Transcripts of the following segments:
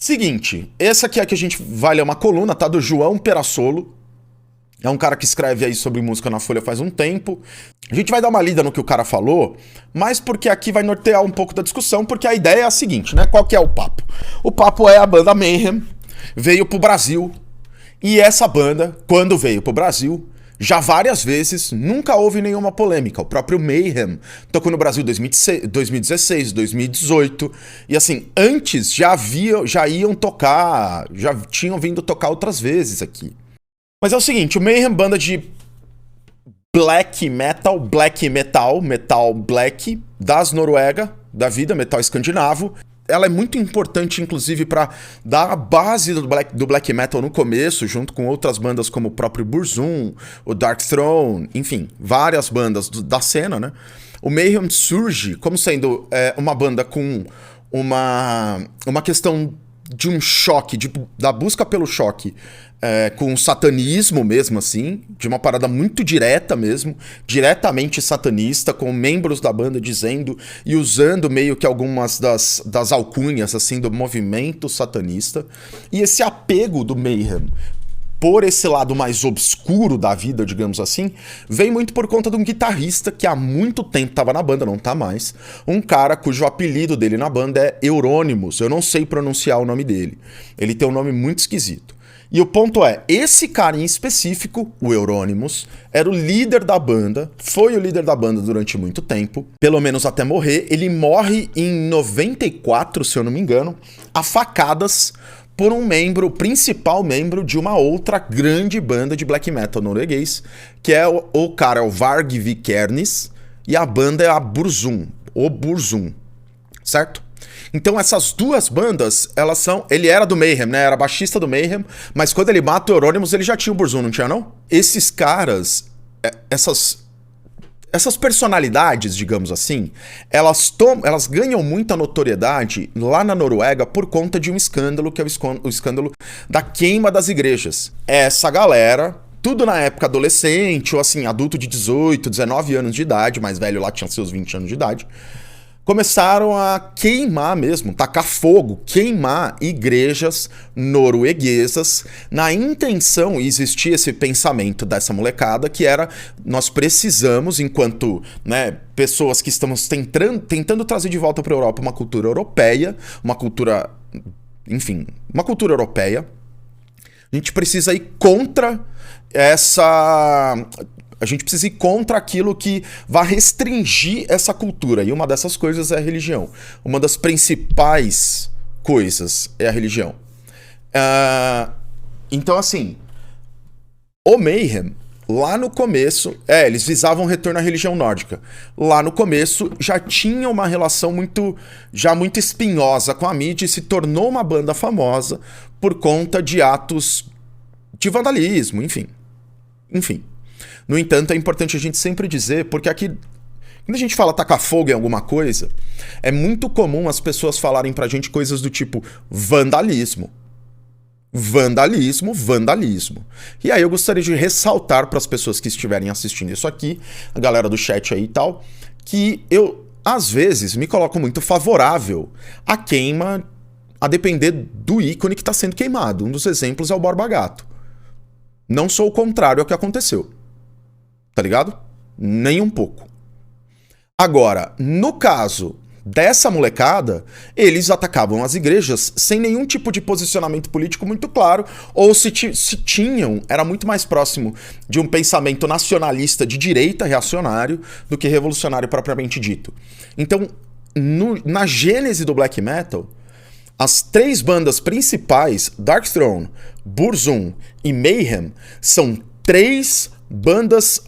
Seguinte, esse aqui é que a gente vai ler uma coluna, tá? Do João Perassolo. É um cara que escreve aí sobre música na Folha faz um tempo. A gente vai dar uma lida no que o cara falou, mas porque aqui vai nortear um pouco da discussão, porque a ideia é a seguinte, né? Qual que é o papo? O papo é a banda Mayhem, veio pro Brasil, e essa banda, quando veio pro Brasil, já várias vezes, nunca houve nenhuma polêmica. O próprio Mayhem tocou no Brasil em 2016, 2018, e assim, antes já iam tocar, já tinham vindo tocar outras vezes aqui. Mas é o seguinte, o Mayhem, banda de black metal, metal black, das Noruega, da vida, metal escandinavo. Ela é muito importante, inclusive, para dar a base do black metal no começo, junto com outras bandas como o próprio Burzum, o Darkthrone, enfim, várias bandas da cena, né? O Mayhem surge como sendo uma banda com uma questão de um choque, da busca pelo choque, com o satanismo mesmo, assim, de uma parada muito direta mesmo, diretamente satanista, com membros da banda dizendo e usando meio que algumas das alcunhas, assim, do movimento satanista. E esse apego do Mayhem por esse lado mais obscuro da vida, digamos assim, vem muito por conta de um guitarrista que há muito tempo estava na banda, não tá mais, um cara cujo apelido dele na banda é Euronymous, eu não sei pronunciar o nome dele, ele tem um nome muito esquisito. E o ponto é, esse cara em específico, o Euronymous, era o líder da banda, foi o líder da banda durante muito tempo, pelo menos até morrer. Ele morre em 94, se eu não me engano, a facadas por um membro, o principal membro de uma outra grande banda de black metal norueguês, que é o cara, é o Varg Vikernes, e a banda é a Burzum, o Burzum, certo? Então essas duas bandas, elas são... Ele era do Mayhem, né? Era baixista do Mayhem, mas quando ele mata o Euronymous, ele já tinha o Burzum, não tinha não? Esses caras, essas personalidades, digamos assim, elas ganham muita notoriedade lá na Noruega por conta de um escândalo, que é o escândalo da queima das igrejas. Essa galera, tudo na época adolescente, ou assim, adulto de 18, 19 anos de idade, mais velho lá tinha seus 20 anos de idade, começaram a queimar mesmo, tacar fogo, queimar igrejas norueguesas, na intenção, e existia esse pensamento dessa molecada, que era, nós precisamos, enquanto, né, pessoas que estamos tentando trazer de volta para a Europa uma cultura europeia, uma cultura, enfim, uma cultura europeia, a gente precisa ir contra a gente precisa ir contra aquilo que vai restringir essa cultura. E uma dessas coisas é a religião. Uma das principais coisas é a religião. Então, assim, o Mayhem, lá no começo... eles visavam o retorno à religião nórdica. Lá no começo já tinha uma relação muito espinhosa com a mídia e se tornou uma banda famosa por conta de atos de vandalismo, enfim. No entanto, é importante a gente sempre dizer, porque aqui, quando a gente fala tacar fogo em alguma coisa, é muito comum as pessoas falarem pra gente coisas do tipo vandalismo. Vandalismo. E aí eu gostaria de ressaltar para as pessoas que estiverem assistindo isso aqui, a galera do chat aí e tal, que eu, às vezes, me coloco muito favorável à queima, a depender do ícone que está sendo queimado. Um dos exemplos é o Borba Gato. Não sou o contrário ao que aconteceu. Tá ligado? Nem um pouco. Agora, no caso dessa molecada, eles atacavam as igrejas sem nenhum tipo de posicionamento político muito claro, ou se tinham, era muito mais próximo de um pensamento nacionalista de direita reacionário do que revolucionário propriamente dito. Então, na gênese do black metal, as três bandas principais, Darkthrone, Burzum e Mayhem, são três bandas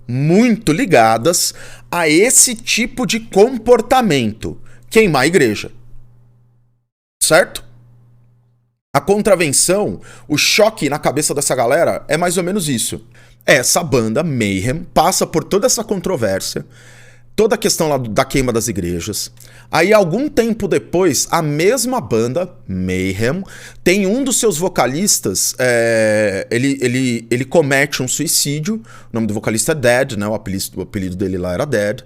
muito ligadas a esse tipo de comportamento. Queimar a igreja. Certo? A contravenção, o choque na cabeça dessa galera é mais ou menos isso. Essa banda, Mayhem, passa por toda essa controvérsia, toda a questão lá da queima das igrejas. Aí, algum tempo depois, a mesma banda, Mayhem, tem um dos seus vocalistas, ele comete um suicídio. O nome do vocalista é Dead, né? O apelido dele lá era Dead.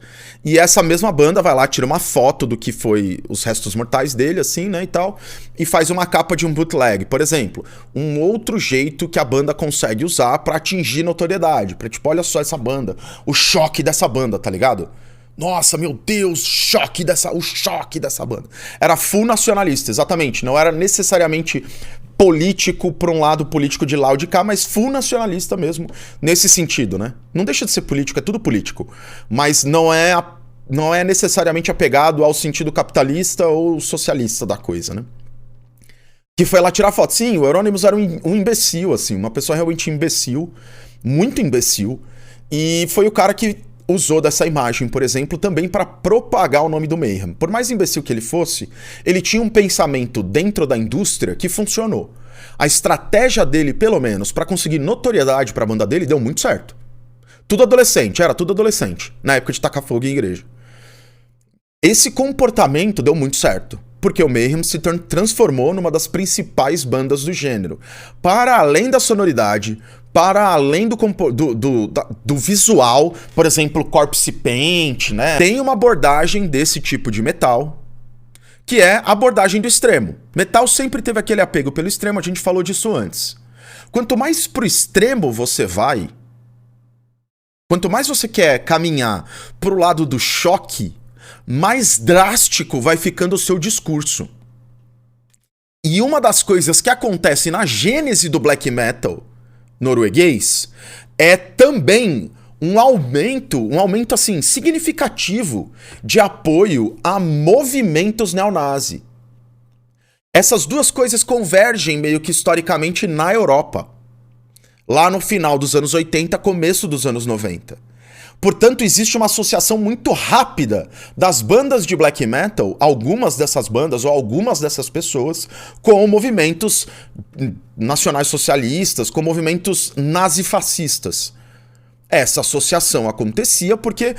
E essa mesma banda vai lá, tira uma foto do que foi os restos mortais dele, assim, né, e tal, e faz uma capa de um bootleg. Por exemplo, um outro jeito que a banda consegue usar pra atingir notoriedade. Pra tipo, olha só essa banda, o choque dessa banda, tá ligado? Nossa, meu Deus, o choque dessa banda. Era full nacionalista, exatamente. Não era necessariamente político por um lado, político de lá ou de cá, mas full nacionalista mesmo, nesse sentido, né? Não deixa de ser político, é tudo político. Mas não é necessariamente apegado ao sentido capitalista ou socialista da coisa, né? Que foi lá tirar foto. Sim, o Euronymous era um imbecil, assim, uma pessoa realmente imbecil, muito imbecil, e foi o cara que usou dessa imagem, por exemplo, também para propagar o nome do Mayhem. Por mais imbecil que ele fosse, ele tinha um pensamento dentro da indústria que funcionou. A estratégia dele, pelo menos, para conseguir notoriedade para a banda dele, deu muito certo. Tudo adolescente, era tudo adolescente, na época de tacar fogo em igreja. Esse comportamento deu muito certo, porque o Mayhem se transformou numa das principais bandas do gênero. Para além da sonoridade, para além do visual, por exemplo, Corpse Paint, né? Tem uma abordagem desse tipo de metal, que é a abordagem do extremo. Metal sempre teve aquele apego pelo extremo, a gente falou disso antes. Quanto mais pro extremo você vai, quanto mais você quer caminhar pro lado do choque, mais drástico vai ficando o seu discurso. E uma das coisas que acontece na gênese do black metal norueguês é também um aumento assim significativo de apoio a movimentos neonazi. Essas duas coisas convergem meio que historicamente na Europa, lá no final dos anos 80, começo dos anos 90. Portanto, existe uma associação muito rápida das bandas de black metal, algumas dessas bandas ou algumas dessas pessoas, com movimentos nacionais socialistas, com movimentos nazifascistas. Essa associação acontecia porque,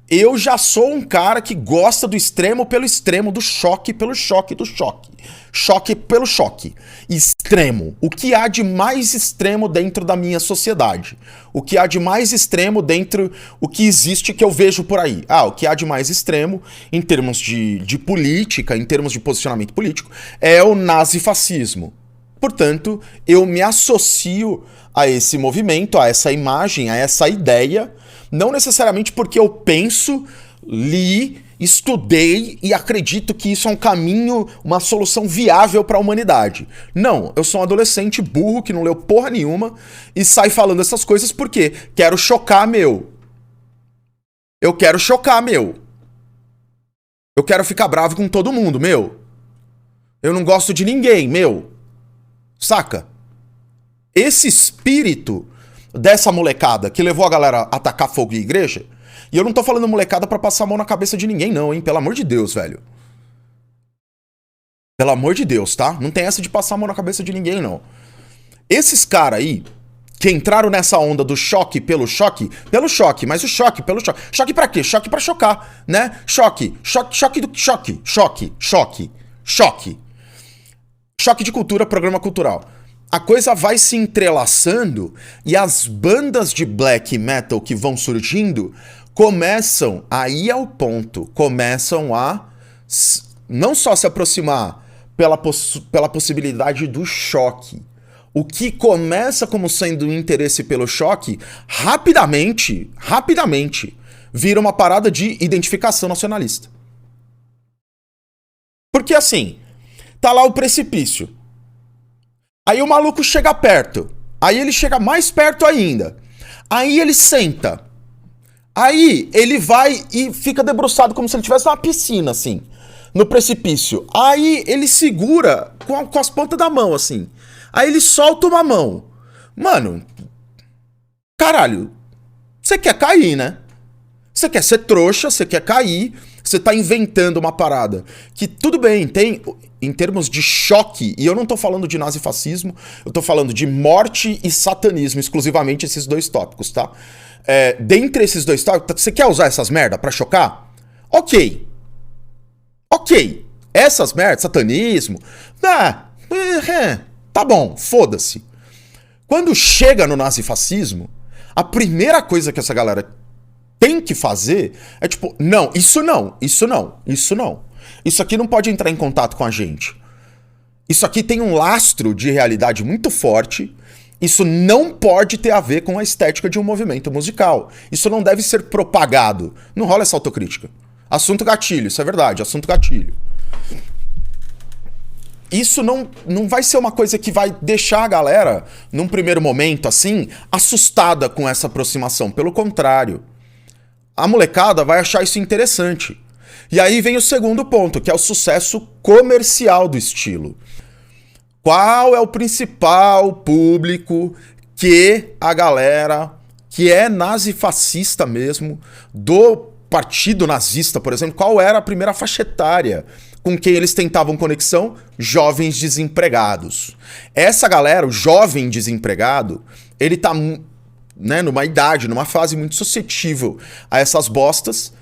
eu já sou um cara que gosta do extremo pelo extremo, do choque pelo choque do choque. Choque pelo choque. Extremo. O que há de mais extremo dentro da minha sociedade? O que há de mais extremo dentro o que existe que eu vejo por aí? O que há de mais extremo em termos de política, em termos de posicionamento político, é o nazifascismo. Portanto, eu me associo a esse movimento, a essa imagem, a essa ideia, não necessariamente porque eu penso, li, estudei e acredito que isso é um caminho, uma solução viável para a humanidade. Não, eu sou um adolescente burro que não leu porra nenhuma e sai falando essas coisas porque quero chocar meu. Eu quero chocar meu. Eu quero ficar bravo com todo mundo, meu. Eu não gosto de ninguém, meu. Saca? Esse espírito dessa molecada que levou a galera a atacar fogo em igreja, e eu não tô falando molecada pra passar a mão na cabeça de ninguém não, hein? Pelo amor de Deus, velho. Pelo amor de Deus, tá? Não tem essa de passar a mão na cabeça de ninguém, não. Esses caras aí, que entraram nessa onda do choque, mas o choque pelo choque. Choque pra quê? Choque pra chocar, né? Choque do choque. Choque de cultura, programa cultural. A coisa vai se entrelaçando e as bandas de black metal que vão surgindo começam, aí é o ponto, começam a não só se aproximar pela possibilidade do choque. O que começa como sendo um interesse pelo choque, rapidamente, vira uma parada de identificação nacionalista. Porque assim, tá lá o precipício. Aí o maluco chega perto. Aí ele chega mais perto ainda. Aí ele senta. Aí ele vai e fica debruçado como se ele estivesse numa piscina, assim, no precipício. Aí ele segura com as pontas da mão, assim. Aí ele solta uma mão. Mano, caralho, você quer cair, né? Você quer ser trouxa, você quer cair, você tá inventando uma parada. Que tudo bem, em termos de choque, e eu não tô falando de nazifascismo, eu tô falando de morte e satanismo, exclusivamente esses dois tópicos, tá? Dentre esses dois tópicos, você quer usar essas merda pra chocar? Ok. Essas merdas, satanismo, tá bom, foda-se. Quando chega no nazifascismo, a primeira coisa que essa galera tem que fazer é tipo, não, isso não. Isso aqui não pode entrar em contato com a gente. Isso aqui tem um lastro de realidade muito forte. Isso não pode ter a ver com a estética de um movimento musical. Isso não deve ser propagado. Não rola essa autocrítica. Assunto gatilho, isso é verdade, assunto gatilho. Isso não vai ser uma coisa que vai deixar a galera, num primeiro momento, assim, assustada com essa aproximação. Pelo contrário, a molecada vai achar isso interessante. E aí vem o segundo ponto, que é o sucesso comercial do estilo. Qual é o principal público que a galera que é nazifascista mesmo, do partido nazista, por exemplo, qual era a primeira faixa etária com quem eles tentavam conexão? Jovens desempregados. Essa galera, o jovem desempregado, ele tá, né, numa idade, numa fase muito suscetível a essas bostas,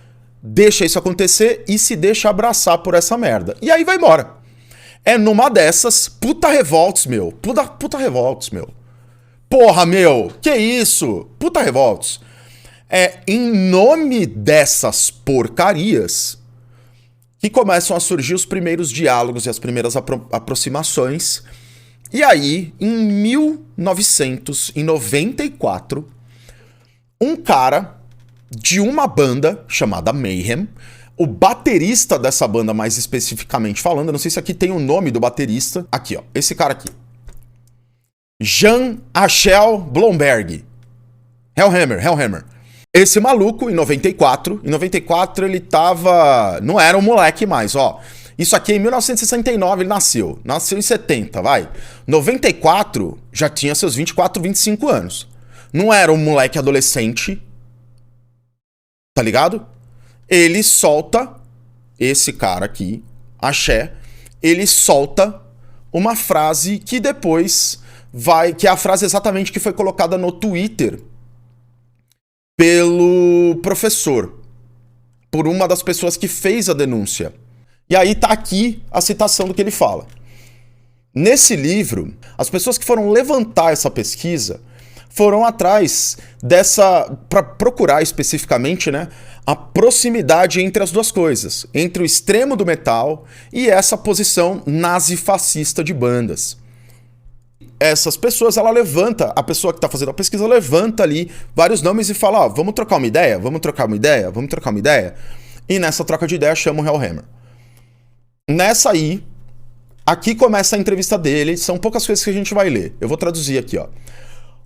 deixa isso acontecer e se deixa abraçar por essa merda. E aí vai embora. É numa dessas, puta revolts, meu. Puta revolts, meu. Porra, meu, que isso? Puta revolts. Em nome dessas porcarias que começam a surgir os primeiros diálogos e as primeiras aproximações. E aí, em 1994, um cara de uma banda chamada Mayhem, o baterista dessa banda mais especificamente falando, eu não sei se aqui tem o nome do baterista, aqui ó, esse cara aqui, Jean-Achel Blomberg, Hellhammer. Esse maluco, em 94 ele tava... não era um moleque mais, ó. Isso aqui em 1969 ele nasceu em 70, vai. 94 já tinha seus 24, 25 anos. Não era um moleque adolescente, tá ligado? Ele solta, esse cara aqui, Axé, ele solta uma frase que depois vai... que é a frase exatamente que foi colocada no Twitter pelo professor, por uma das pessoas que fez a denúncia. E aí tá aqui a citação do que ele fala. Nesse livro, as pessoas que foram levantar essa pesquisa foram atrás dessa, para procurar especificamente, né, a proximidade entre as duas coisas, entre o extremo do metal e essa posição nazifascista de bandas. Essas pessoas, ela levanta, a pessoa que tá fazendo a pesquisa levanta ali vários nomes e fala, ó, vamos trocar uma ideia? E nessa troca de ideia chama o Hellhammer. Nessa aí, aqui começa a entrevista dele, são poucas coisas que a gente vai ler. Eu vou traduzir aqui, ó.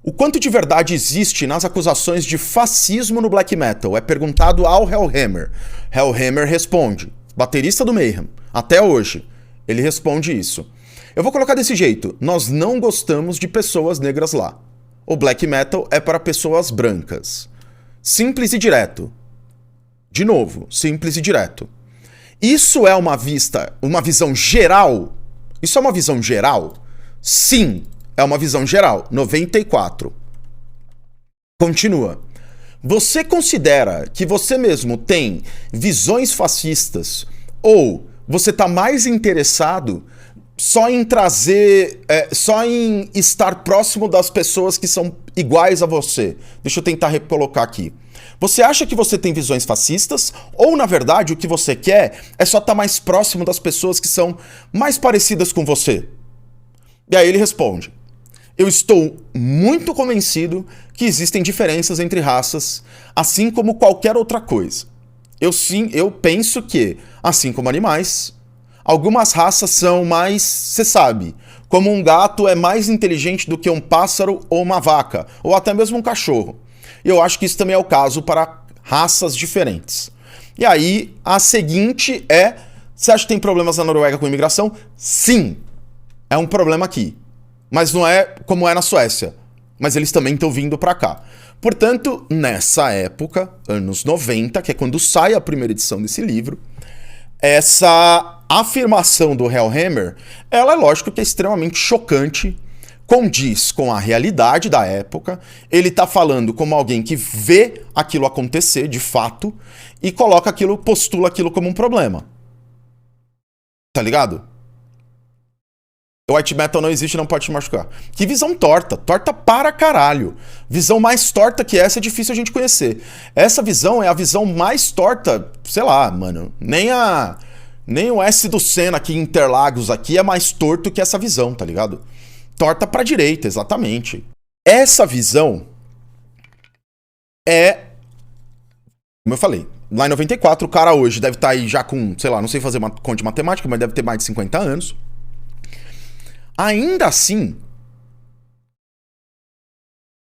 O quanto de verdade existe nas acusações de fascismo no black metal? É perguntado ao Hellhammer. Hellhammer responde, baterista do Mayhem, até hoje, ele responde isso. Eu vou colocar desse jeito, nós não gostamos de pessoas negras lá. O black metal é para pessoas brancas. Simples e direto. De novo, simples e direto. Isso é uma visão geral? Isso é uma visão geral? Sim, é uma visão geral. 94. Continua. Você considera que você mesmo tem visões fascistas ou você está mais interessado só em trazer, só em estar próximo das pessoas que são iguais a você? Deixa eu tentar recolocar aqui. Você acha que você tem visões fascistas? Ou, na verdade, o que você quer é só estar mais próximo das pessoas que são mais parecidas com você? E aí ele responde, eu estou muito convencido que existem diferenças entre raças, assim como qualquer outra coisa. Eu penso que, assim como animais, algumas raças são mais, você sabe, como um gato é mais inteligente do que um pássaro ou uma vaca, ou até mesmo um cachorro. E eu acho que isso também é o caso para raças diferentes. E aí, a seguinte é, você acha que tem problemas na Noruega com imigração? Sim, é um problema aqui. Mas não é como é na Suécia. Mas eles também estão vindo para cá. Portanto, nessa época, anos 90, que é quando sai a primeira edição desse livro, essa afirmação do Hellhammer, ela é lógico que é extremamente chocante, condiz com a realidade da época, ele tá falando como alguém que vê aquilo acontecer de fato e coloca aquilo, postula aquilo como um problema. Tá ligado? White metal não existe, não pode te machucar. Que visão torta. Torta para caralho. Visão mais torta que essa é difícil a gente conhecer. Essa visão é a visão mais torta, sei lá, mano. Nem o S do Senna aqui em Interlagos aqui é mais torto que essa visão, tá ligado? Torta pra direita, exatamente. Essa visão é... Como eu falei, lá em 94, o cara hoje deve estar aí já com, sei lá, não sei fazer uma conta de matemática, mas deve ter mais de 50 anos. Ainda assim,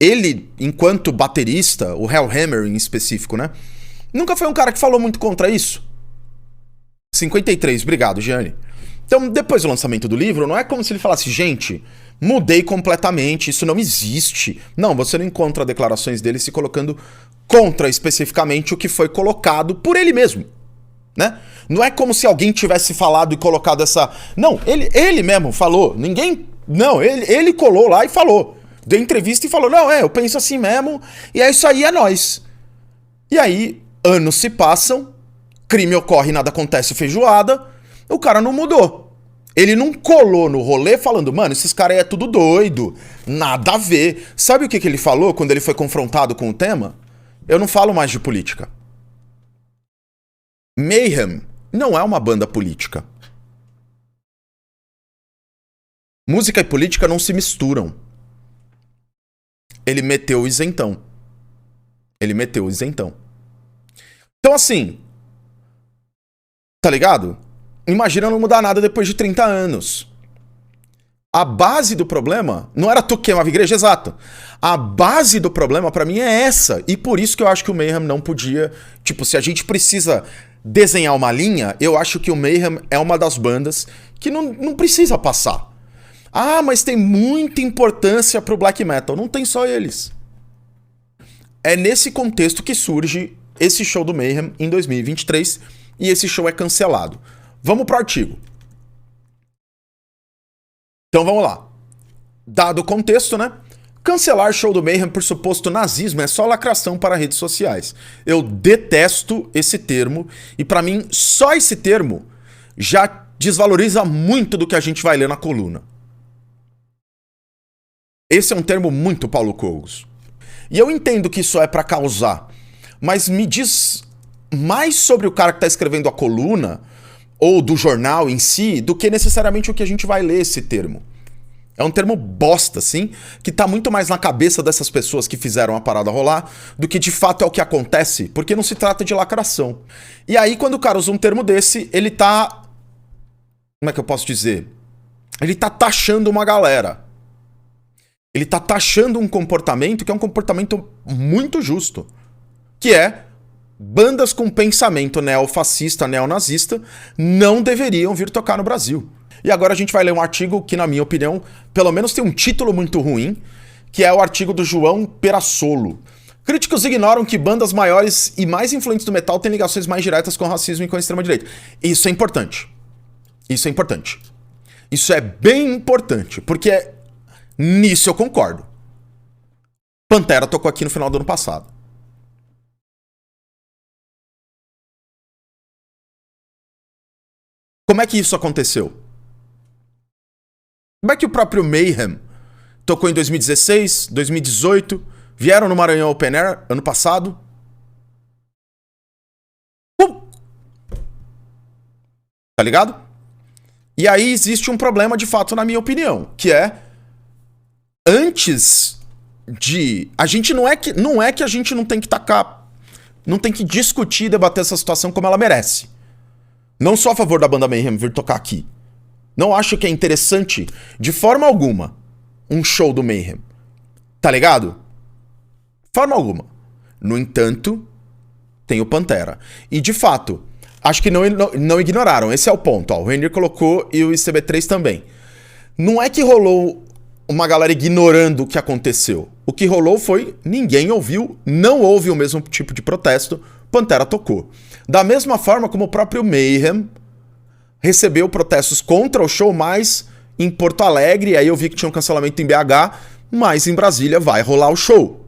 ele, enquanto baterista, o Hellhammer em específico, né? Nunca foi um cara que falou muito contra isso. 53, obrigado, Gianni. Então, depois do lançamento do livro, não é como se ele falasse, gente, mudei completamente, isso não existe. Não, você não encontra declarações dele se colocando contra especificamente o que foi colocado por ele mesmo, né? Não é como se alguém tivesse falado e colocado essa... Não, ele mesmo falou. Ninguém... Não, ele colou lá e falou. Deu entrevista e falou, não, eu penso assim mesmo, e é isso aí, é nóis. E aí, anos se passam, crime ocorre, nada acontece, feijoada, o cara não mudou. Ele não colou no rolê falando, mano, esses caras aí é tudo doido, nada a ver. Sabe o que ele falou quando ele foi confrontado com o tema? Eu não falo mais de política. Mayhem não é uma banda política. Música e política não se misturam. Ele meteu o isentão. Então assim, tá ligado? Imagina não mudar nada depois de 30 anos. A base do problema não era tu que queimava a igreja, exato. A base do problema pra mim é essa. E por isso que eu acho que o Mayhem não podia... Tipo, se a gente precisa desenhar uma linha, eu acho que o Mayhem é uma das bandas que não precisa passar. Ah, mas tem muita importância pro black metal. Não tem só eles. É nesse contexto que surge esse show do Mayhem em 2023 e esse show é cancelado. Vamos pro artigo. Então vamos lá. Dado o contexto, né? Cancelar show do Mayhem por suposto nazismo é só lacração para redes sociais. Eu detesto esse termo e pra mim só esse termo já desvaloriza muito do que a gente vai ler na coluna. Esse é um termo muito Paulo Cogos. E eu entendo que isso é pra causar, mas me diz mais sobre o cara que tá escrevendo a coluna ou do jornal em si do que necessariamente o que a gente vai ler esse termo. É um termo bosta, assim, que tá muito mais na cabeça dessas pessoas que fizeram a parada rolar do que de fato é o que acontece, porque não se trata de lacração. E aí, quando o cara usa um termo desse, ele tá... Como é que eu posso dizer? Ele tá taxando uma galera. Ele tá taxando um comportamento que é um comportamento muito justo, que é bandas com pensamento neofascista, neonazista não deveriam vir tocar no Brasil. E agora a gente vai ler um artigo que, na minha opinião, pelo menos tem um título muito ruim, que é o artigo do João Perassolo. Críticos ignoram que bandas maiores e mais influentes do metal têm ligações mais diretas com o racismo e com a extrema-direita. Isso é importante. Isso é importante. Isso é bem importante, porque nisso eu concordo. Pantera tocou aqui no final do ano passado. Como é que isso aconteceu? Como é que o próprio Mayhem tocou em 2016, 2018, vieram no Maranhão Open Air ano passado? Tá ligado? E aí existe um problema de fato, na minha opinião, que é antes de... A gente não é que a gente não tem que tacar... Não tem que discutir e debater essa situação como ela merece. Não sou a favor da banda Mayhem vir tocar aqui. Não acho que é interessante, de forma alguma, um show do Mayhem. Tá ligado? Forma alguma. No entanto, tem o Pantera. E, de fato, acho que não ignoraram. Esse é o ponto. Ó, o Rainier colocou e o ICB3 também. Não é que rolou uma galera ignorando o que aconteceu. O que rolou foi ninguém ouviu, não houve o mesmo tipo de protesto, Pantera tocou. Da mesma forma como o próprio Mayhem recebeu protestos contra o show, mas em Porto Alegre, aí eu vi que tinha um cancelamento em BH, mas em Brasília vai rolar o show.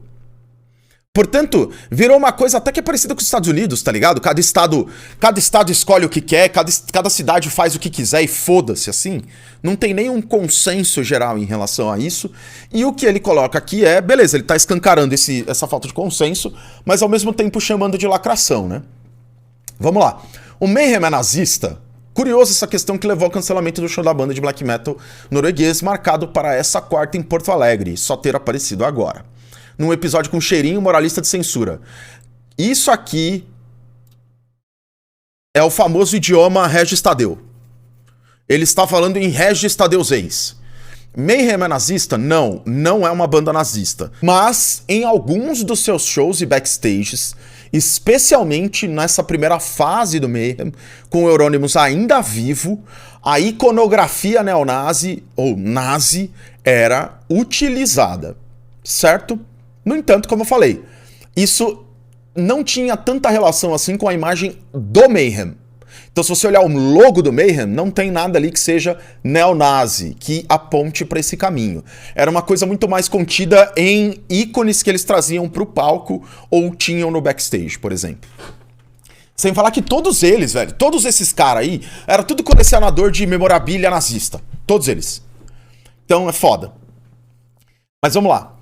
Portanto, virou uma coisa até que é parecida com os Estados Unidos, tá ligado? Cada estado escolhe o que quer, cada cidade faz o que quiser e foda-se, assim. Não tem nenhum consenso geral em relação a isso. E o que ele coloca aqui é, beleza, ele tá escancarando essa falta de consenso, mas ao mesmo tempo chamando de lacração, né? Vamos lá. O Mayhem é nazista? Curioso essa questão que levou ao cancelamento do show da banda de black metal norueguês, marcado para essa quarta em Porto Alegre, só ter aparecido agora. Num episódio com cheirinho moralista de censura. Isso aqui é o famoso idioma Regis Tadeu. Ele está falando em Regis Tadeuseis. Mayhem é nazista? Não, não é uma banda nazista. Mas em alguns dos seus shows e backstages, especialmente nessa primeira fase do Mayhem, com o Euronymous ainda vivo, a iconografia neonazi, ou nazi, era utilizada, certo? No entanto, como eu falei, isso não tinha tanta relação assim com a imagem do Mayhem. Então, se você olhar o logo do Mayhem, não tem nada ali que seja neonazi, que aponte para esse caminho. Era uma coisa muito mais contida em ícones que eles traziam para o palco ou tinham no backstage, por exemplo. Sem falar que todos eles, velho, todos esses caras aí, era tudo colecionador de memorabilia nazista. Todos eles. Então, é foda. Mas vamos lá.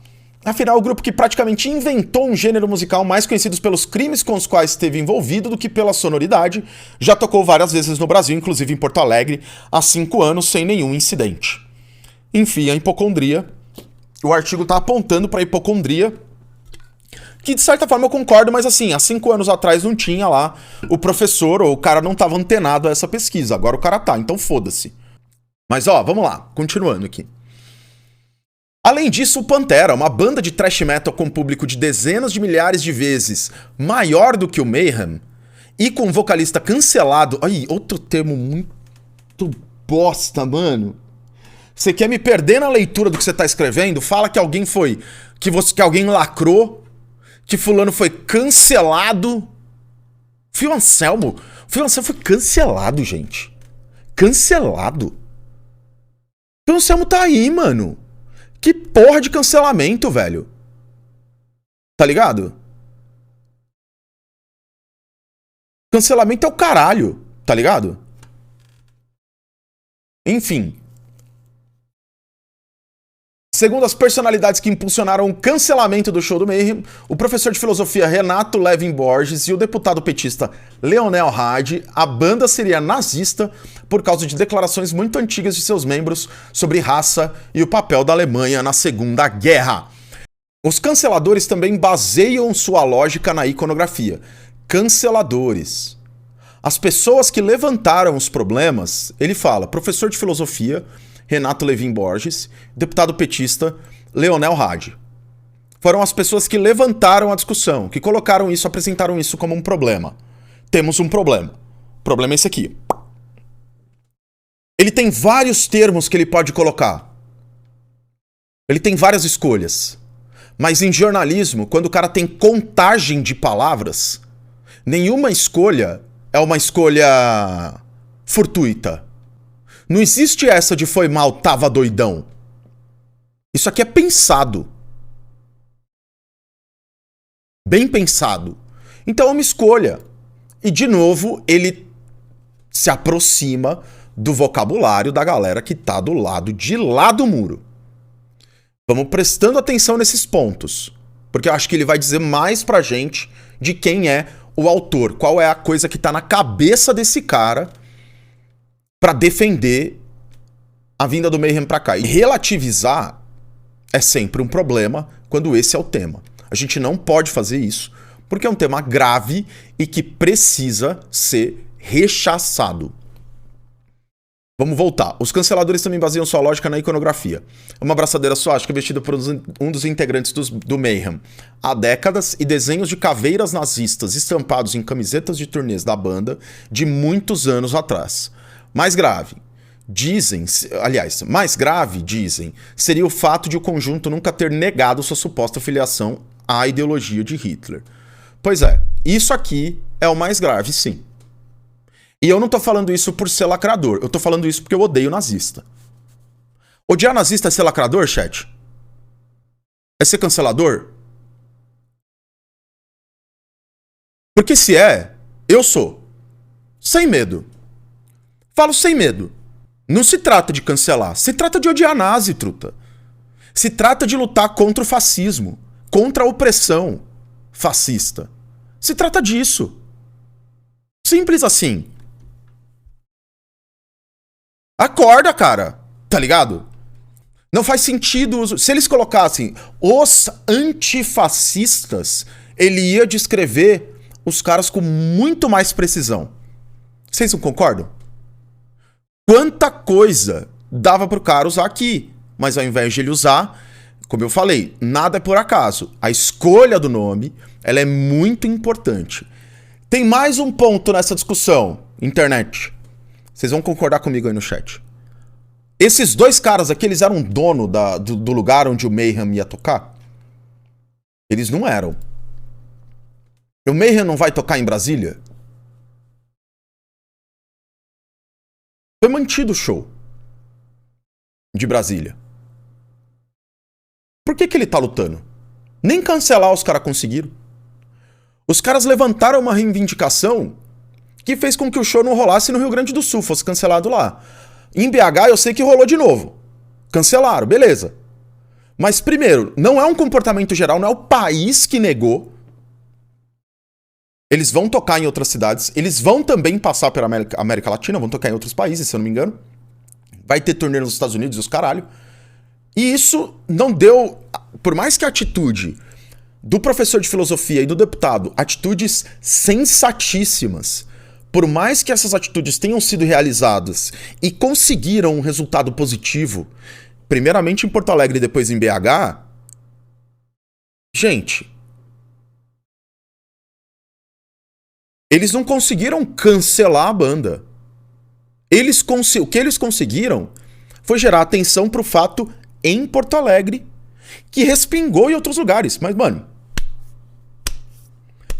Afinal, o grupo que praticamente inventou um gênero musical mais conhecido pelos crimes com os quais esteve envolvido do que pela sonoridade, já tocou várias vezes no Brasil, inclusive em Porto Alegre, há 5 anos, sem nenhum incidente. Enfim, a hipocondria. O artigo tá apontando pra hipocondria, que de certa forma eu concordo, mas assim, há 5 anos atrás não tinha lá o professor, ou o cara não tava antenado a essa pesquisa, agora o cara tá, então foda-se. Mas ó, vamos lá, continuando aqui. Além disso, o Pantera, uma banda de thrash metal com público de dezenas de milhares de vezes maior do que o Mayhem, e com um vocalista cancelado... Ai, outro termo muito bosta, mano. Você quer me perder na leitura do que você tá escrevendo? Fala que alguém foi... Que alguém lacrou, que fulano foi cancelado. Phil Anselmo foi cancelado, gente. Cancelado. Phil Anselmo tá aí, mano. Que porra de cancelamento, velho. Tá ligado? Cancelamento é o caralho, tá ligado? Enfim. Segundo as personalidades que impulsionaram o cancelamento do show do Mayhem, o professor de filosofia Renato Levin Borges e o deputado petista Leonel Hadi, a banda seria nazista por causa de declarações muito antigas de seus membros sobre raça e o papel da Alemanha na Segunda Guerra. Os canceladores também baseiam sua lógica na iconografia. Canceladores. As pessoas que levantaram os problemas, ele fala, professor de filosofia Renato Levin Borges, deputado petista Leonel Hadi. Foram as pessoas que levantaram a discussão, que colocaram isso, apresentaram isso como um problema. Temos um problema. O problema é esse aqui. Ele tem vários termos que ele pode colocar. Ele tem várias escolhas. Mas em jornalismo, quando o cara tem contagem de palavras, nenhuma escolha é uma escolha fortuita. Não existe essa de foi mal, tava doidão. Isso aqui é pensado. Bem pensado. Então é uma escolha. E de novo, ele se aproxima do vocabulário da galera que tá do lado de lá do muro. Vamos prestando atenção nesses pontos. Porque eu acho que ele vai dizer mais pra gente de quem é o autor. Qual é a coisa que tá na cabeça desse cara pra defender a vinda do Mayhem pra cá. E relativizar é sempre um problema quando esse é o tema. A gente não pode fazer isso porque é um tema grave e que precisa ser rechaçado. Vamos voltar. Os canceladores também baseiam sua lógica na iconografia. Uma abraçadeira suástica vestida por um dos integrantes do Mayhem há décadas e desenhos de caveiras nazistas estampados em camisetas de turnês da banda de muitos anos atrás. Mais grave, dizem, seria o fato de o conjunto nunca ter negado sua suposta filiação à ideologia de Hitler. Pois é, isso aqui é o mais grave, sim. E eu não tô falando isso por ser lacrador. Eu tô falando isso porque eu odeio nazista. Odiar nazista é ser lacrador, chat? É ser cancelador? Porque se é, eu sou. Sem medo. Falo sem medo. Não se trata de cancelar. Se trata de odiar nazi, truta. Se trata de lutar contra o fascismo. Contra a opressão fascista. Se trata disso. Simples assim. Acorda, cara. Tá ligado? Não faz sentido. Se eles colocassem os antifascistas, ele ia descrever os caras com muito mais precisão. Vocês não concordam? Quanta coisa dava pro cara usar aqui. Mas ao invés de ele usar, como eu falei, nada é por acaso. A escolha do nome, ela é muito importante. Tem mais um ponto nessa discussão. Internet. Vocês vão concordar comigo aí no chat. Esses dois caras aqui, eles eram dono do lugar onde o Mayhem ia tocar? Eles não eram. O Mayhem não vai tocar em Brasília? Foi mantido o show de Brasília. Por que ele tá lutando? Nem cancelar os caras conseguiram. Os caras levantaram uma reivindicação que fez com que o show não rolasse no Rio Grande do Sul, fosse cancelado lá. Em BH eu sei que rolou de novo. Cancelaram, beleza. Mas primeiro, não é um comportamento geral, não é o país que negou. Eles vão tocar em outras cidades, eles vão também passar pela América Latina, vão tocar em outros países, se eu não me engano. Vai ter turnê nos Estados Unidos e os caralho. E isso não deu... Por mais que a atitude do professor de filosofia e do deputado, atitudes sensatíssimas, por mais que essas atitudes tenham sido realizadas e conseguiram um resultado positivo, primeiramente em Porto Alegre e depois em BH, gente, eles não conseguiram cancelar a banda. O que eles conseguiram foi gerar atenção pro fato em Porto Alegre, que respingou em outros lugares. Mas, mano,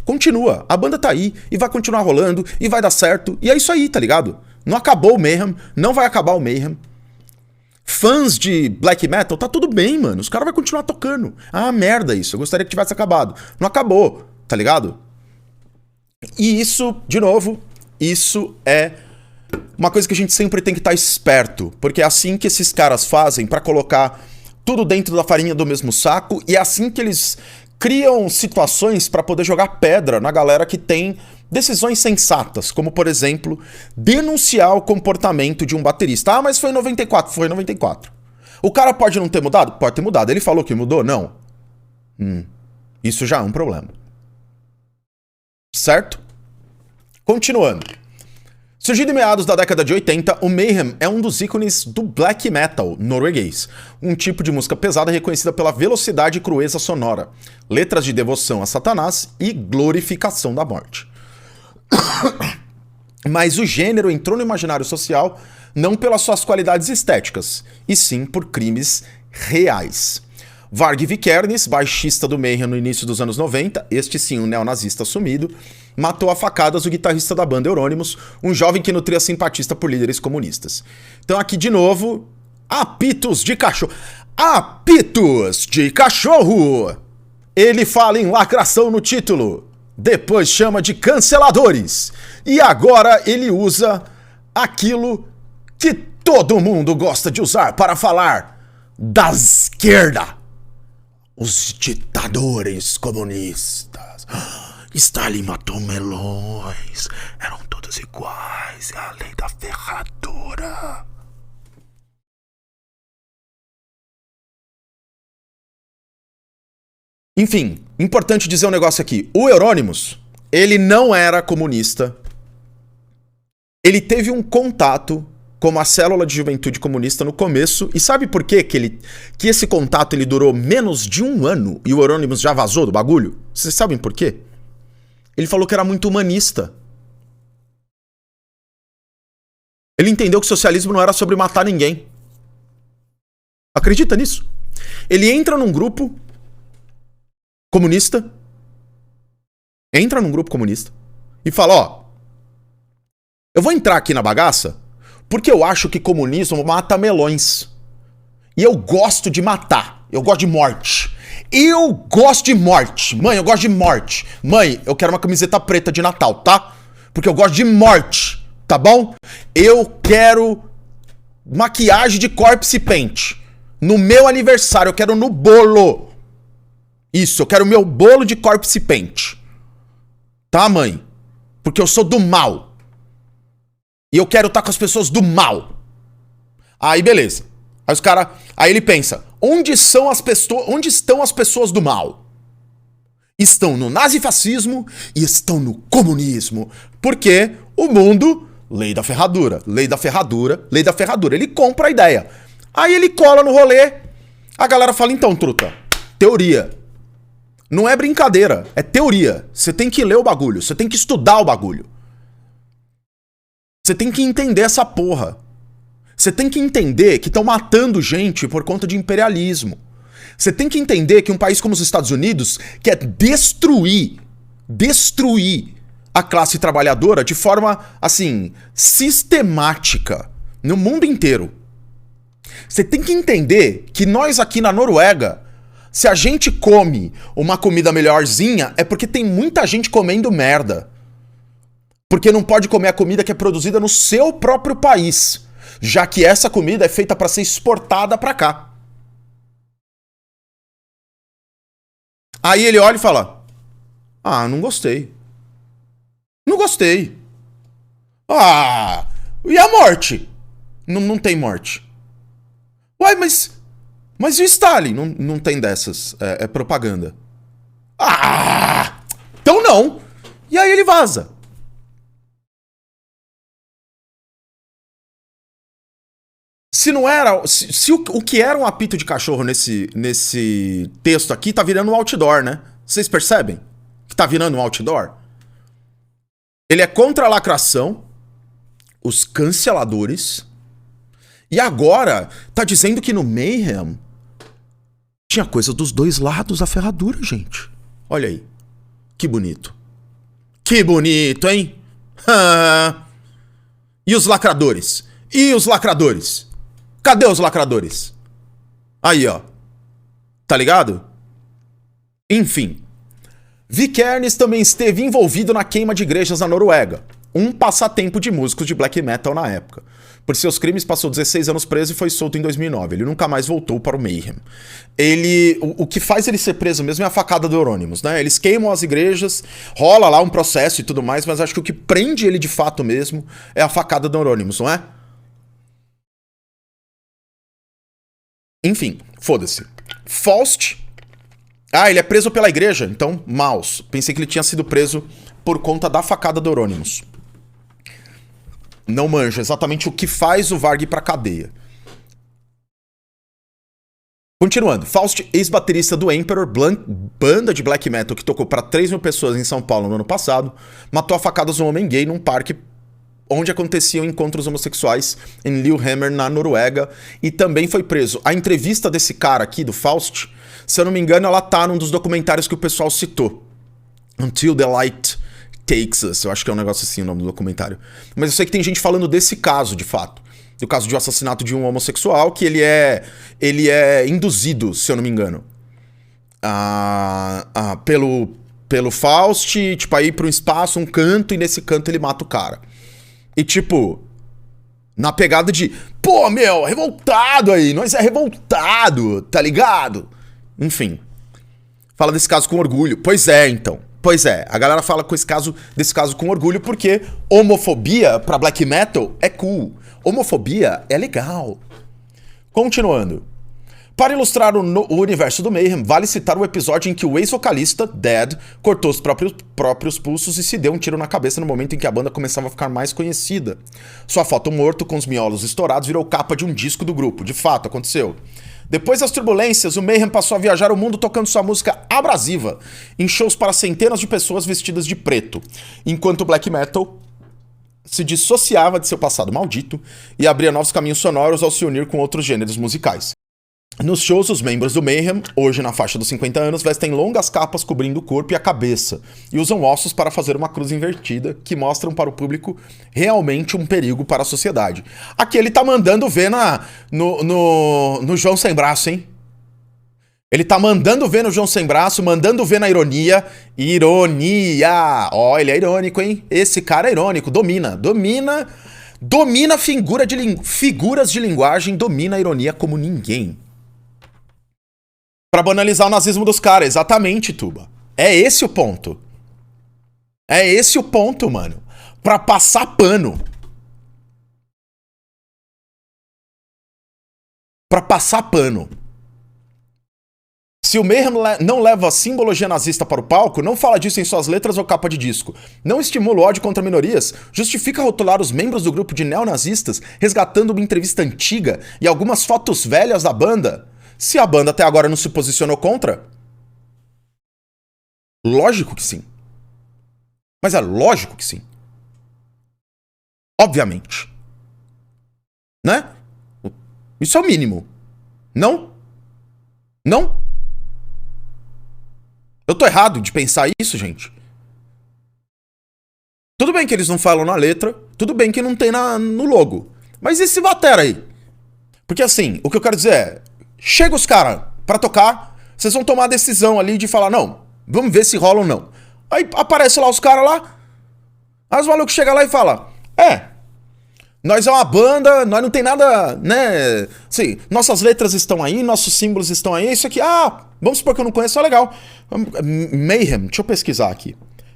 continua. A banda tá aí e vai continuar rolando e vai dar certo. E é isso aí, tá ligado? Não acabou o Mayhem, não vai acabar o Mayhem. Fãs de black metal, tá tudo bem, mano. Os caras vão continuar tocando. Ah, merda isso. Eu gostaria que tivesse acabado. Não acabou, tá ligado? E isso, de novo, isso é uma coisa que a gente sempre tem que estar esperto, porque é assim que esses caras fazem pra colocar tudo dentro da farinha do mesmo saco, e é assim que eles criam situações pra poder jogar pedra na galera que tem decisões sensatas, como, por exemplo, denunciar o comportamento de um baterista. Ah, mas foi em 94. Foi em 94. O cara pode não ter mudado? Pode ter mudado. Ele falou que mudou? Não. Isso já é um problema. Certo? Continuando. Surgido em meados da década de 80, o Mayhem é um dos ícones do black metal norueguês, um tipo de música pesada reconhecida pela velocidade e crueza sonora, letras de devoção a Satanás e glorificação da morte. Mas o gênero entrou no imaginário social não pelas suas qualidades estéticas, e sim por crimes reais. Varg Vikernes, baixista do Mayhem no início dos anos 90, este sim um neonazista assumido, matou a facadas o guitarrista da banda Euronymous, um jovem que nutria simpatia por líderes comunistas. Então aqui de novo, apitos de cachorro. Apitos de cachorro! Ele fala em lacração no título, depois chama de canceladores, e agora ele usa aquilo que todo mundo gosta de usar para falar da esquerda. Os ditadores comunistas. Stalin matou melões. Eram todos iguais. É a lei da ferradura. Enfim, importante dizer um negócio aqui. O Euronymous, ele não era comunista. Ele teve um contato com a célula de juventude comunista no começo. E sabe por quê que esse contato ele durou menos de 1 ano e o Euronymous já vazou do bagulho? Vocês sabem por quê? Ele falou que era muito humanista. Ele entendeu que o socialismo não era sobre matar ninguém. Acredita nisso? Ele entra num grupo comunista. E fala, ó, Eu vou entrar aqui na bagaça porque eu acho que comunismo mata melões. E eu gosto de matar. Eu gosto de morte. Eu gosto de morte. Mãe, eu gosto de morte. Mãe, eu quero uma camiseta preta de Natal, tá? Porque eu gosto de morte, tá bom? Eu quero maquiagem de corpse paint. No meu aniversário, eu quero no bolo. Isso, eu quero o meu bolo de corpse paint. Tá, mãe? Porque eu sou do mal. E eu quero estar com as pessoas do mal. Aí, beleza. Aí os caras. Aí ele pensa: onde estão as pessoas do mal? Estão no nazifascismo e estão no comunismo. Porque o mundo. Lei da ferradura. Lei da ferradura. Lei da ferradura. Ele compra a ideia. Aí ele cola no rolê. A galera fala: então, truta. Teoria. Não é brincadeira. É teoria. Você tem que ler o bagulho. Você tem que estudar o bagulho. Você tem que entender essa porra. Você tem que entender que estão matando gente por conta de imperialismo. Você tem que entender que um país como os Estados Unidos quer destruir a classe trabalhadora de forma, assim, sistemática no mundo inteiro. Você tem que entender que nós aqui na Noruega, se a gente come uma comida melhorzinha, é porque tem muita gente comendo merda. Porque não pode comer a comida que é produzida no seu próprio país, já que essa comida é feita para ser exportada para cá. Aí ele olha e fala: ah, não gostei. Não gostei. Ah, e a morte? Não tem morte. Uai, mas e o Stalin? Não tem dessas. É propaganda. Ah, então não. E aí ele vaza. Se não era. Se o que era um apito de cachorro nesse texto aqui tá virando um outdoor, né? Vocês percebem? Que tá virando um outdoor? Ele é contra a lacração, os canceladores, e agora tá dizendo que no Mayhem tinha coisa dos dois lados da ferradura, gente. Olha aí. Que bonito. Que bonito, hein? E os lacradores? E os lacradores? Cadê os lacradores? Aí, ó. Tá ligado? Enfim. Vikernes também esteve envolvido na queima de igrejas na Noruega. Um passatempo de músicos de black metal na época. Por seus crimes, passou 16 anos preso e foi solto em 2009. Ele nunca mais voltou para o Mayhem. O que faz ele ser preso mesmo é a facada do Euronymous, né? Eles queimam as igrejas, rola lá um processo e tudo mais, mas acho que o que prende ele de fato mesmo é a facada do Euronymous, não é? Enfim, foda-se. Faust. Ah, ele é preso pela igreja, então, maus. Pensei que ele tinha sido preso por conta da facada do Euronymous. Não manjo exatamente o que faz o Varg ir pra cadeia. Continuando. Faust, ex-baterista do Emperor, banda de black metal que tocou pra 3 mil pessoas em São Paulo no ano passado, matou a facadas um homem gay num parque onde aconteciam encontros homossexuais em Lillehammer, na Noruega, e também foi preso. A entrevista desse cara aqui, do Faust, se eu não me engano, ela tá num dos documentários que o pessoal citou. Until the Light Takes Us. Eu acho que é um negócio assim o nome do documentário. Mas eu sei que tem gente falando desse caso, de fato. Do caso de um assassinato de um homossexual, que ele é induzido, se eu não me engano, pelo Faust, tipo, a ir pra um espaço, um canto, e nesse canto ele mata o cara. E tipo, na pegada de, pô, meu, revoltado aí, nós é revoltado, tá ligado? Enfim, fala desse caso com orgulho. Pois é, então. Pois é, a galera fala desse caso com orgulho porque homofobia pra black metal é cool. Homofobia é legal. Continuando. Para ilustrar o universo do Mayhem, vale citar o episódio em que o ex-vocalista, Dead, cortou os próprios pulsos e se deu um tiro na cabeça no momento em que a banda começava a ficar mais conhecida. Sua foto morto, com os miolos estourados, virou capa de um disco do grupo. De fato, aconteceu. Depois das turbulências, o Mayhem passou a viajar o mundo tocando sua música abrasiva, em shows para centenas de pessoas vestidas de preto, enquanto o black metal se dissociava de seu passado maldito e abria novos caminhos sonoros ao se unir com outros gêneros musicais. Nos shows, os membros do Mayhem, hoje na faixa dos 50 anos, vestem longas capas cobrindo o corpo e a cabeça e usam ossos para fazer uma cruz invertida que mostram para o público realmente um perigo para a sociedade. Aqui ele tá mandando ver no João Sem Braço, hein? Ele tá mandando ver no João Sem Braço, mandando ver na ironia. Ironia! Ó, ele é irônico, hein? Esse cara é irônico, domina figuras de linguagem, domina a ironia como ninguém. Pra banalizar o nazismo dos caras, exatamente, Tuba. É esse o ponto. É esse o ponto, mano. Pra passar pano. Pra passar pano. Se o Mayhem não leva a simbologia nazista para o palco, não fala disso em suas letras ou capa de disco, não estimula o ódio contra minorias, justifica rotular os membros do grupo de neonazistas resgatando uma entrevista antiga e algumas fotos velhas da banda, se a banda até agora não se posicionou contra? Lógico que sim. Mas é lógico que sim. Obviamente. Né? Isso é o mínimo. Não? Não? Eu tô errado de pensar isso, gente? Tudo bem que eles não falam na letra, tudo bem que não tem no logo. Mas e esse batera aí? Porque assim, o que eu quero dizer é, chega os caras pra tocar, vocês vão tomar a decisão ali de falar, não, vamos ver se rola ou não. Aí aparece lá os caras lá, aí os malucos chegam lá e falam, nós é uma banda, nós não tem nada, né? Assim, nossas letras estão aí, nossos símbolos estão aí, isso aqui, vamos supor que eu não conheço, legal. Mayhem, deixa eu pesquisar aqui.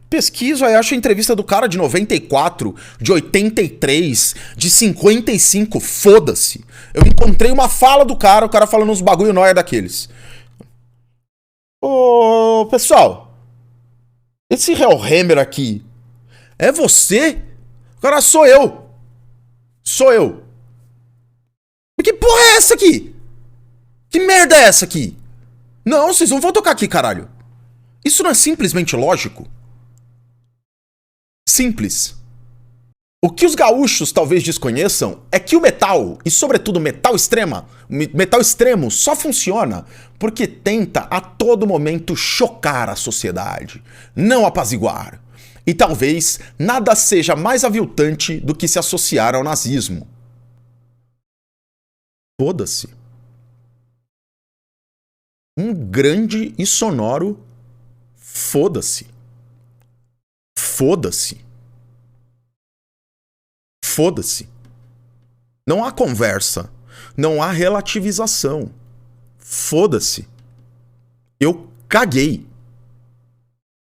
Pesquiso, aí acho a entrevista do cara de 94, de 83, de 55, foda-se. Eu encontrei uma fala do cara, o cara falando uns bagulho nóia daqueles. Ô, pessoal, esse Hellhammer aqui, é você? O cara, sou eu. Sou eu. Que porra é essa aqui? Que merda é essa aqui? Não, vocês não vão tocar aqui, caralho. Isso não é simplesmente lógico? Simples. O que os gaúchos talvez desconheçam é que o metal, e sobretudo metal extremo, só funciona porque tenta a todo momento chocar a sociedade, não apaziguar. E talvez nada seja mais aviltante do que se associar ao nazismo. Foda-se. Um grande e sonoro foda-se. Foda-se. Foda-se. Não há conversa. Não há relativização. Foda-se. Eu caguei.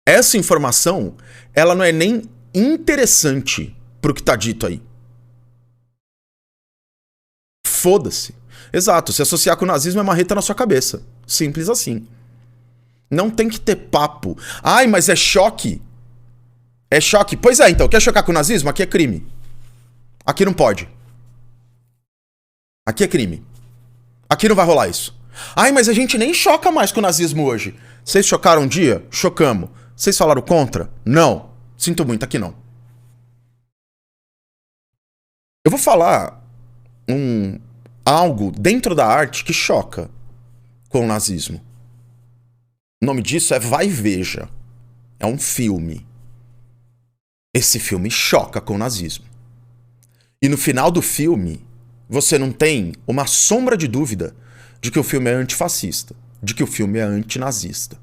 Essa informação, ela não é nem interessante pro que tá dito aí. Foda-se. Exato, se associar com o nazismo é marreta na sua cabeça. Simples assim. Não tem que ter papo. Ai, mas é choque. É choque. Pois é, então, quer chocar com o nazismo? Aqui é crime. Aqui não pode. Aqui é crime. Aqui não vai rolar isso. Ai, mas a gente nem choca mais com o nazismo hoje. Vocês chocaram um dia? Chocamos. Vocês falaram contra? Não. Sinto muito, aqui não. Eu vou falar algo dentro da arte que choca com o nazismo. O nome disso é Vai e Veja. É um filme. Esse filme choca com o nazismo. E no final do filme, você não tem uma sombra de dúvida de que o filme é antifascista, de que o filme é antinazista.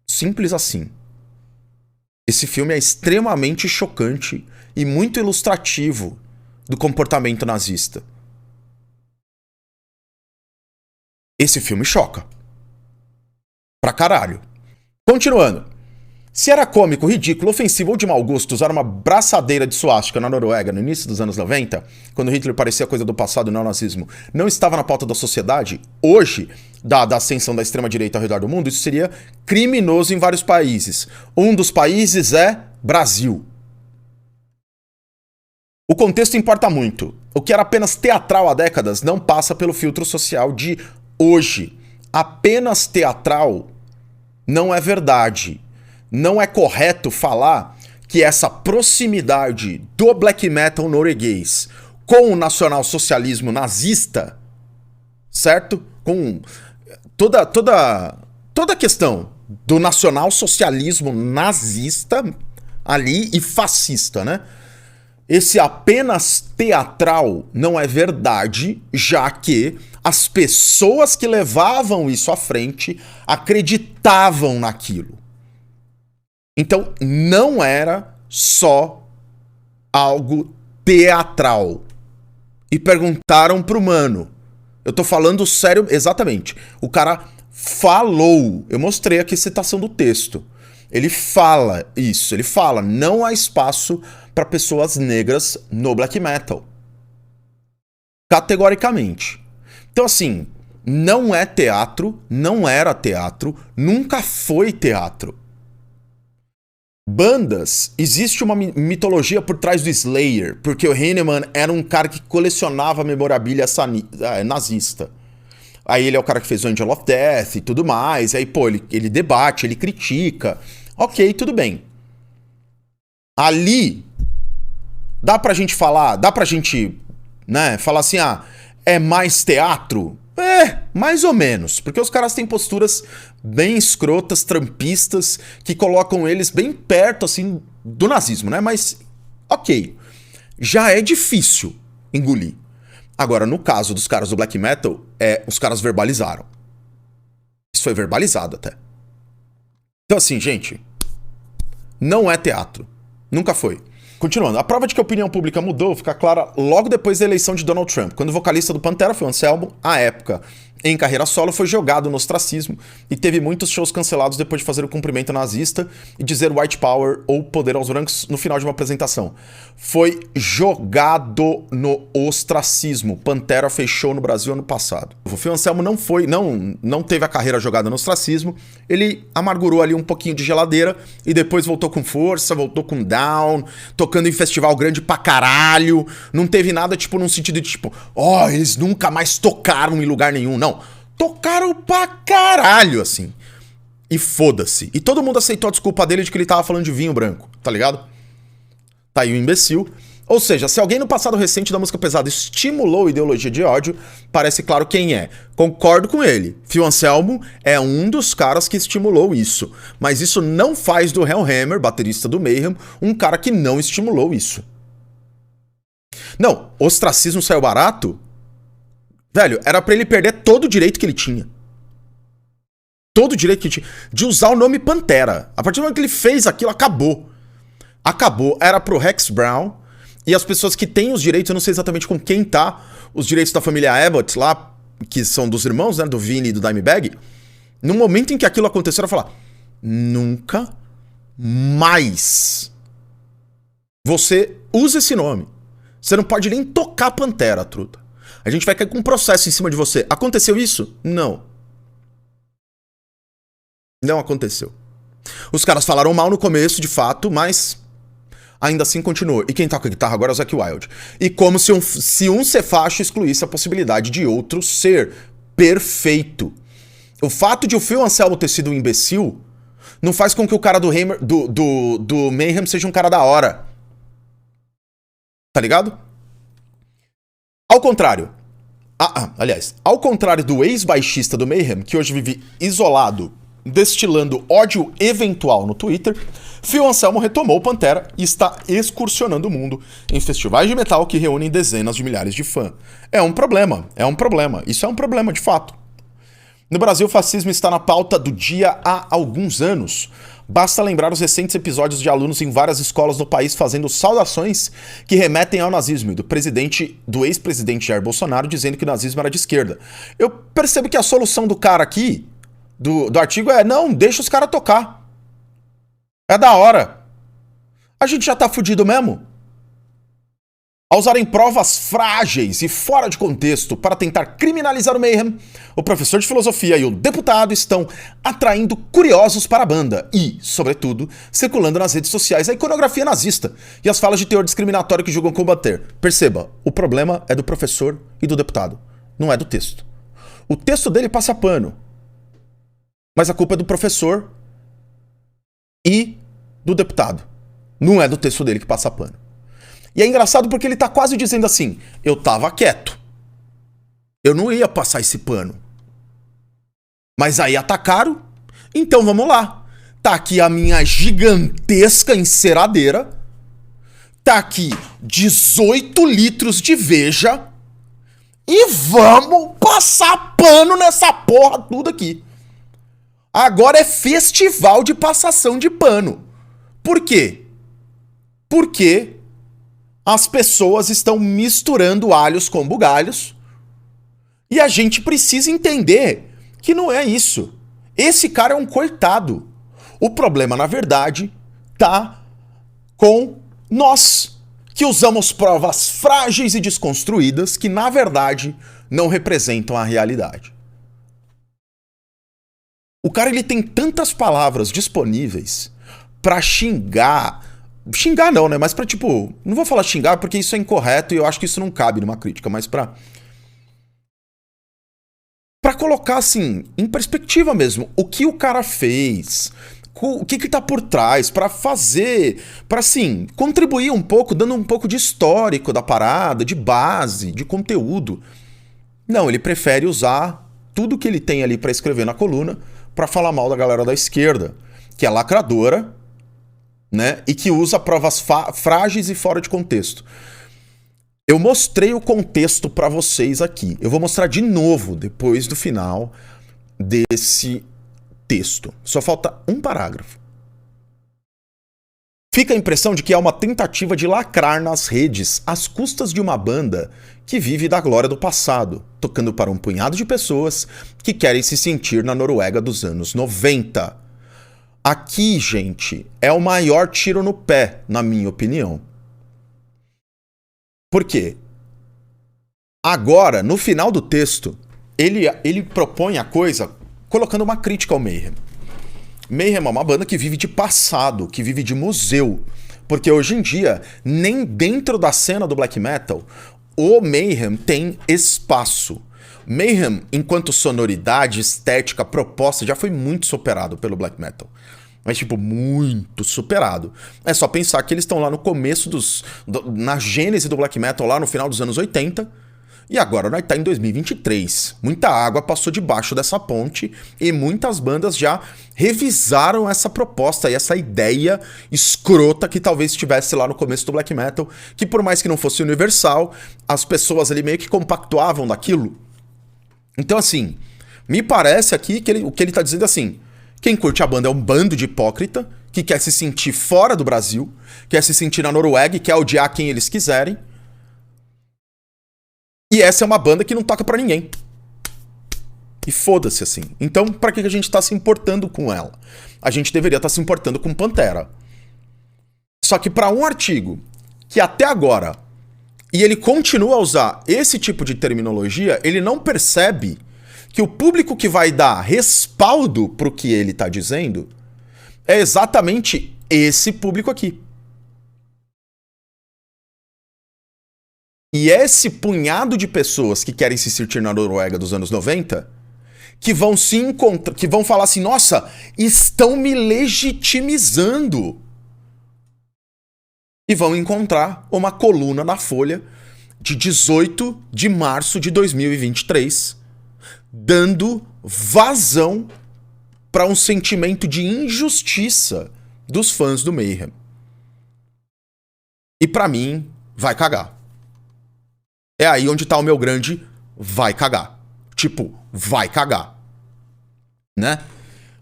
Simples assim. Esse filme é extremamente chocante e muito ilustrativo do comportamento nazista. Esse filme choca. Pra caralho. Continuando. Se era cômico, ridículo, ofensivo ou de mau gosto usar uma braçadeira de suástica na Noruega no início dos anos 90, quando Hitler parecia coisa do passado e o neonazismo não estava na pauta da sociedade, hoje, dada a ascensão da extrema-direita ao redor do mundo, isso seria criminoso em vários países. Um dos países é Brasil. O contexto importa muito. O que era apenas teatral há décadas não passa pelo filtro social de hoje. Apenas teatral não é verdade. Não é correto falar que essa proximidade do black metal norueguês com o nacionalsocialismo nazista certo? Com toda a questão do nacional-socialismo nazista ali e fascista, né? Esse apenas teatral não é verdade, já que as pessoas que levavam isso à frente acreditavam naquilo. Então não era só algo teatral. E perguntaram pro mano. Eu tô falando sério, exatamente. O cara falou. Eu mostrei aqui a citação do texto. Ele fala isso. Ele fala, não há espaço para pessoas negras no black metal. Categoricamente. Então, assim, não é teatro, não era teatro, nunca foi teatro. Bandas, existe uma mitologia por trás do Slayer, porque o Heinemann era um cara que colecionava memorabilia nazista. Aí ele é o cara que fez o Angel of Death e tudo mais, aí pô, ele debate, ele critica. Ok, tudo bem. Ali, dá pra gente falar, né, falar assim, é mais teatro? Mais ou menos, porque os caras têm posturas bem escrotas, trampistas, que colocam eles bem perto, assim, do nazismo, né? Mas, ok, já é difícil engolir. Agora, no caso dos caras do black metal, os caras verbalizaram. Isso foi verbalizado até. Então, assim, gente, não é teatro. Nunca foi. Continuando, a prova de que a opinião pública mudou fica clara logo depois da eleição de Donald Trump, quando o vocalista do Pantera, Phil Anselmo, à época em carreira solo, foi jogado no ostracismo e teve muitos shows cancelados depois de fazer o cumprimento nazista e dizer white power ou poder aos brancos no final de uma apresentação. Foi jogado no ostracismo. Pantera fechou no Brasil ano passado. O Phil Anselmo não teve a carreira jogada no ostracismo, ele amargurou ali um pouquinho de geladeira e depois voltou com força, voltou com down, tocando em festival grande pra caralho, não teve nada tipo num sentido de tipo, eles nunca mais tocaram em lugar nenhum, não. Tocaram pra caralho, assim. E foda-se. E todo mundo aceitou a desculpa dele de que ele tava falando de vinho branco, tá ligado? Tá aí o imbecil. Ou seja, se alguém no passado recente da música pesada estimulou ideologia de ódio, parece claro quem é. Concordo com ele. Phil Anselmo é um dos caras que estimulou isso. Mas isso não faz do Hellhammer, baterista do Mayhem, um cara que não estimulou isso. Não, ostracismo saiu barato? Velho, era pra ele perder todo o direito que ele tinha. Todo o direito que ele tinha. De usar o nome Pantera. A partir do momento que ele fez aquilo, acabou. Acabou. Era pro Rex Brown. E as pessoas que têm os direitos, eu não sei exatamente com quem tá, os direitos da família Abbott lá, que são dos irmãos, né, do Vinny e do Dimebag. No momento em que aquilo aconteceu, ela falar, nunca mais você usa esse nome. Você não pode nem tocar Pantera, truta. A gente vai cair com um processo em cima de você. Aconteceu isso? Não. Não aconteceu. Os caras falaram mal no começo, de fato, mas ainda assim continuou. E quem toca a guitarra agora é o Zakk Wylde. E como se um ser facho excluísse a possibilidade de outro ser perfeito. O fato de o Phil Anselmo ter sido um imbecil não faz com que o cara do Mayhem seja um cara da hora. Tá ligado? Ao contrário. Aliás, ao contrário do ex-baixista do Mayhem, que hoje vive isolado, destilando ódio eventual no Twitter, Phil Anselmo retomou o Pantera e está excursionando o mundo em festivais de metal que reúnem dezenas de milhares de fãs. É um problema. Isso é um problema, de fato. No Brasil, o fascismo está na pauta do dia há alguns anos. Basta lembrar os recentes episódios de alunos em várias escolas no país fazendo saudações que remetem ao nazismo e do ex-presidente Jair Bolsonaro dizendo que o nazismo era de esquerda. Eu percebo que a solução do cara aqui, do artigo, não, deixa os caras tocar. É da hora. A gente já tá fudido mesmo. Ao usarem provas frágeis e fora de contexto para tentar criminalizar o Mayhem, o professor de filosofia e o deputado estão atraindo curiosos para a banda e, sobretudo, circulando nas redes sociais a iconografia nazista e as falas de teor discriminatório que julgam combater. Perceba, o problema é do professor e do deputado, não é do texto. O texto dele passa pano, mas a culpa é do professor e do deputado. Não é do texto dele que passa pano. E é engraçado porque ele tá quase dizendo assim, eu tava quieto. Eu não ia passar esse pano. Mas aí atacaram, então vamos lá. Tá aqui a minha gigantesca enceradeira. Tá aqui 18 litros de Veja. E vamos passar pano nessa porra tudo aqui. Agora é festival de passação de pano. Por quê? Porque as pessoas estão misturando alhos com bugalhos. E a gente precisa entender que não é isso. Esse cara é um coitado. O problema, na verdade, tá com nós, que usamos provas frágeis e desconstruídas que, na verdade, não representam a realidade. O cara, ele tem tantas palavras disponíveis pra xingar. Xingar não, né? Mas pra, tipo... Não vou falar xingar porque isso é incorreto e eu acho que isso não cabe numa crítica, mas pra colocar, assim, em perspectiva mesmo, o que o cara fez, o que tá por trás, pra fazer, pra, assim, contribuir um pouco, dando um pouco de histórico da parada, de base, de conteúdo. Não, ele prefere usar tudo que ele tem ali pra escrever na coluna pra falar mal da galera da esquerda, que é lacradora, né, e que usa provas frágeis e fora de contexto. Eu mostrei o contexto pra vocês aqui. Eu vou mostrar de novo depois do final desse texto. Só falta um parágrafo. Fica a impressão de que é uma tentativa de lacrar nas redes às custas de uma banda que vive da glória do passado, tocando para um punhado de pessoas que querem se sentir na Noruega dos anos 90. Aqui, gente, é o maior tiro no pé, na minha opinião. Por quê? Agora, no final do texto, ele propõe a coisa colocando uma crítica ao Mayhem. Mayhem é uma banda que vive de passado, que vive de museu. Porque hoje em dia, nem dentro da cena do black metal, o Mayhem tem espaço. Mayhem, enquanto sonoridade, estética, proposta, já foi muito superado pelo black metal. Mas, tipo, muito superado. É só pensar que eles estão lá no começo na gênese do black metal, lá no final dos anos 80. E agora nós tá em 2023. Muita água passou debaixo dessa ponte e muitas bandas já revisaram essa proposta e essa ideia escrota que talvez estivesse lá no começo do black metal, que por mais que não fosse universal, as pessoas ali meio que compactuavam daquilo. Então, assim, me parece aqui que o que ele tá dizendo assim: quem curte a banda é um bando de hipócrita que quer se sentir fora do Brasil, quer se sentir na Noruega e quer odiar quem eles quiserem. E essa é uma banda que não toca pra ninguém. E foda-se, assim. Então, pra que a gente tá se importando com ela? A gente deveria estar se importando com Pantera. Só que pra um artigo que até agora, e ele continua a usar esse tipo de terminologia, ele não percebe que o público que vai dar respaldo pro que ele tá dizendo é exatamente esse público aqui. E esse punhado de pessoas que querem se sentir na Noruega dos anos 90, que vão se encontrar, que vão falar assim: nossa, estão me legitimizando. E vão encontrar uma coluna na Folha de 18 de março de 2023, dando vazão para um sentimento de injustiça dos fãs do Mayhem. E para mim, vai cagar. É aí onde tá o meu grande vai cagar. Tipo, vai cagar. Né?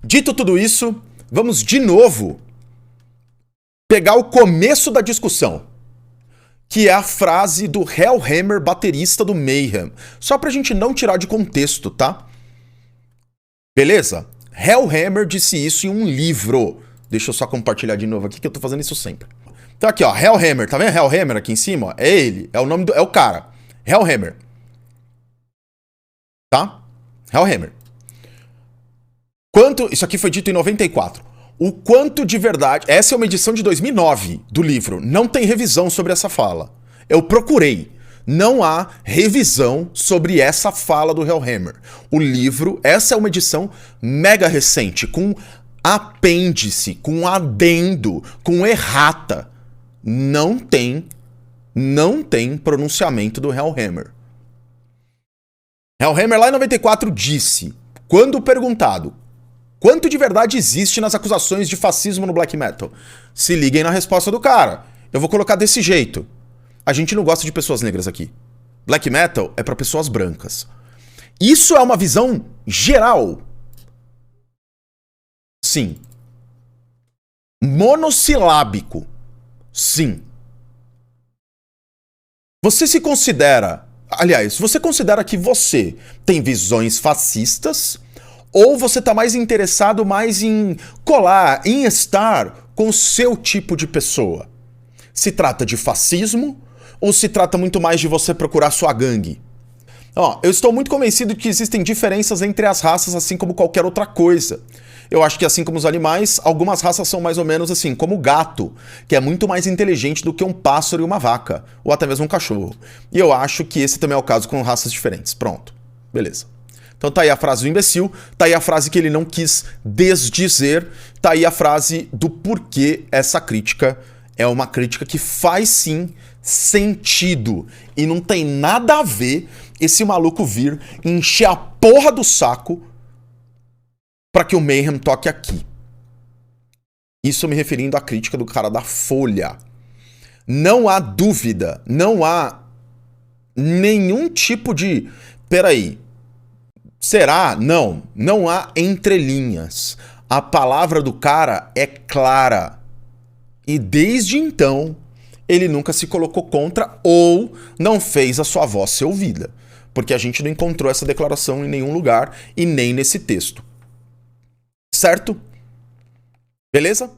Dito tudo isso, vamos de novo pegar o começo da discussão, que é a frase do Hellhammer, baterista do Mayhem. Só pra gente não tirar de contexto, tá? Beleza? Hellhammer disse isso em um livro. Deixa eu só compartilhar de novo aqui, que eu tô fazendo isso sempre. Então aqui, ó, Hellhammer. Tá vendo Hellhammer aqui em cima? Ó? É ele. É o nome do... É o cara. Hellhammer. Tá? Hellhammer. Isso aqui foi dito em 94. O quanto de verdade... Essa é uma edição de 2009 do livro. Não tem revisão sobre essa fala. Eu procurei. Não há revisão sobre essa fala do Hellhammer. O livro, essa é uma edição mega recente, com apêndice, com adendo, com errata. Não tem pronunciamento do Hellhammer. Hellhammer lá em 94 disse, quando perguntado quanto de verdade existe nas acusações de fascismo no black metal, se liguem na resposta do cara. Eu vou colocar desse jeito. A gente não gosta de pessoas negras aqui. Black metal é para pessoas brancas. Isso é uma visão geral. Sim. Monossilábico. Sim. Você se considera... Aliás, você considera que você tem visões fascistas ou você tá mais interessado em colar, em estar com o seu tipo de pessoa? Se trata de fascismo ou se trata muito mais de você procurar sua gangue? Ó, eu estou muito convencido de que existem diferenças entre as raças, assim como qualquer outra coisa. Eu acho que assim como os animais, algumas raças são mais ou menos assim, como o gato, que é muito mais inteligente do que um pássaro e uma vaca, ou até mesmo um cachorro. E eu acho que esse também é o caso com raças diferentes. Pronto. Beleza. Então tá aí a frase do imbecil, tá aí a frase que ele não quis desdizer, tá aí a frase do porquê essa crítica é uma crítica que faz sim sentido. E não tem nada a ver esse maluco vir encher a porra do saco para que o Mayhem toque aqui. Isso me referindo à crítica do cara da Folha. Não há dúvida, não há nenhum tipo de... Peraí, será? Não, não há entrelinhas. A palavra do cara é clara. E desde então, ele nunca se colocou contra ou não fez a sua voz ser ouvida. Porque a gente não encontrou essa declaração em nenhum lugar e nem nesse texto. Certo? Beleza?